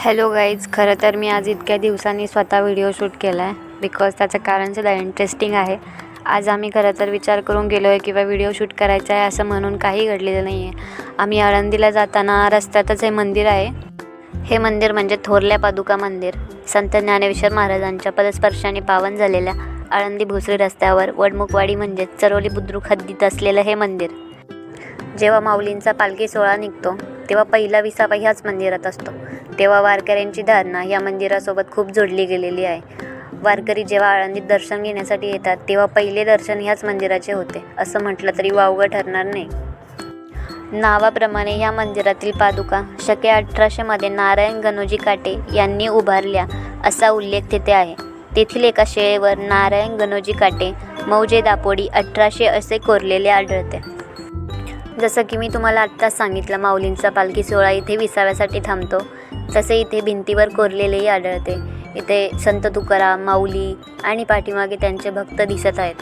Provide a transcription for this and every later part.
Hello guys, खरं तर मी आज इतक्या दिवसांनी स्वतः व्हिडिओ शूट केला आहे बिकॉज त्याचं कारणसुद्धा इंटरेस्टिंग आहे. आज आम्ही खरं तर विचार करून गेलो आहे किंवा व्हिडिओ शूट करायचा आहे असं म्हणून काही घडलेलं नाही आहे. आम्ही आळंदीला जाताना रस्त्यातच हे मंदिर आहे. हे मंदिर म्हणजे थोरल्या पादुका मंदिर. संत ज्ञानेश्वर महाराजांच्या पदस्पर्शाने पावन झालेल्या आळंदी भोसरी रस्त्यावर वडमुखवाडी म्हणजेच चरोली बुद्रुक हद्दीत असलेलं हे मंदिर. जेव्हा माऊलींचा पालखी सोहळा निघतो तेव्हा पहिला विसावा ह्याच मंदिरात असतो. तेव्हा वारकऱ्यांची धारणा या मंदिरासोबत खूप जोडली गेलेली आहे. वारकरी जेव्हा आळंदीत दर्शन घेण्यासाठी येतात तेव्हा पहिले दर्शन ह्याच मंदिराचे होते असं म्हटलं तरी वावगं ठरणार नाही. नावाप्रमाणे या मंदिरातील पादुका शके 1800 नारायण गणोजी काटे यांनी उभारल्या असा उल्लेख तिथे आहे. तेथील एका शिळेवर नारायण गणोजी काटे मौजे दापोडी 1800 असे कोरलेले आढळते. जसं की मी तुम्हाला आत्ताच सांगितलं, माऊलींचा पालखी सोहळा इथे विसाव्यासाठी थांबतो, तसे इथे भिंतीवर कोरलेलेही आढळते. इथे संत तुकाराम, माऊली आणि पाठीमागे त्यांचे भक्त दिसत आहेत.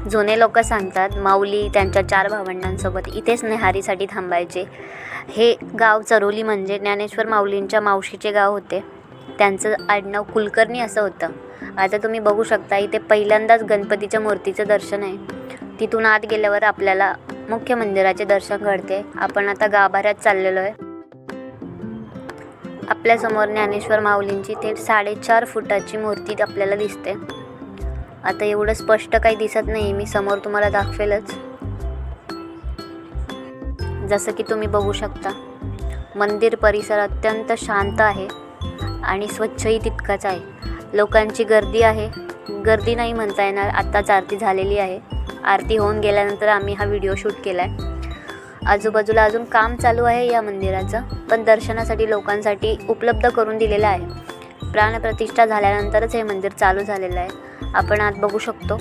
जुने लोक सांगतात माऊली त्यांच्या 4 भावंडांसोबत इथेच न्याहारीसाठी थांबायचे. हे गाव चरोली म्हणजे ज्ञानेश्वर माऊलींच्या मावशीचे गाव होते. त्यांचं आडनाव कुलकर्णी असं होतं. आता तुम्ही बघू शकता इथे पहिल्यांदाच गणपतीच्या मूर्तीचं दर्शन आहे. तिथून आत गेल्यावर आपल्याला मुख्य मंदिराचे दर्शन घडते. आपण आता गाभाऱ्यात चाललेलो आहे. आपल्यासमोर ज्ञानेश्वर माऊलींची थेट 4.5 फुटाची मूर्ती आपल्याला दिसते. आता एवढं स्पष्ट काही दिसत नाही, मी समोर तुम्हाला दाखवेलच. जसं की तुम्ही बघू शकता मंदिर परिसर अत्यंत शांत आहे आणि स्वच्छही तितकाच आहे. लोकांची गर्दी आहे. गर्दी नाही म्हणता येणार, आत्ताच आरती झालेली आहे. आरती होऊन गेल्यानंतर आम्ही हा व्हिडिओ शूट केला आहे. आजूबाजूला अजून काम चालू आहे या मंदिराचं, पण दर्शनासाठी लोकांसाठी उपलब्ध करून दिलेलं आहे. प्राणप्रतिष्ठा झाल्यानंतरच हे मंदिर चालू झालेलं आहे. आपण आत बघू शकतो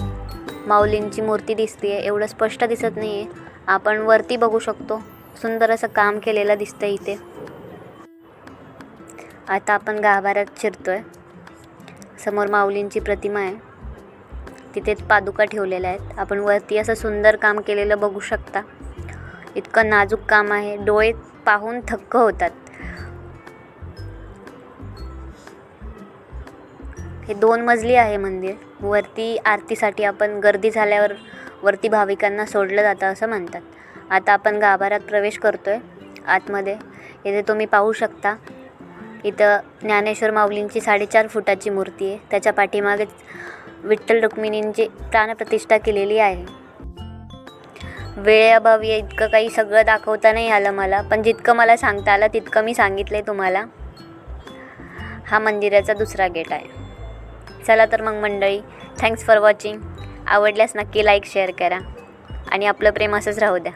माऊलींची मूर्ती दिसते आहे. एवढं स्पष्ट दिसत नाही आहे. आपण वरती बघू शकतो, सुंदर असं काम केलेलं दिसतं इथे. आता आपण गाभाऱ्यात शिरतो आहे. समोर माऊलींची प्रतिमा आहे, तिथे पादुका ठेवलेल्या आहेत. आपण वरती असं सुंदर काम केलेलं बघू शकता. इतकं नाजूक काम आहे, डोळे पाहून थक्क होतात. हे 2 मजली आहे मंदिर. वरती आरतीसाठी आपण गर्दी झाल्यावर वरती भाविकांना सोडलं जातं असं म्हणतात. आता आपण गाभाऱ्यात प्रवेश करतोय आतमध्ये. इथे तुम्ही पाहू शकता इथं ज्ञानेश्वर माऊलींची 4.5 फुटाची मूर्ती आहे. त्याच्या पाठीमागेच विठ्ठल रुक्मिणींची प्राणप्रतिष्ठा केलेली आहे. वेळेअभावी इतकं काही सगळं दाखवता नाही आलं मला, पण जितकं मला सांगता आलं तितकं मी सांगितलं आहे तुम्हाला. हा मंदिराचा दुसरा गेट आहे. चला तर मग मंडळी, थँक्स फॉर वॉचिंग. आवडल्यास नक्की लाईक शेअर करा आणि आपलं प्रेम असंच राहू द्या.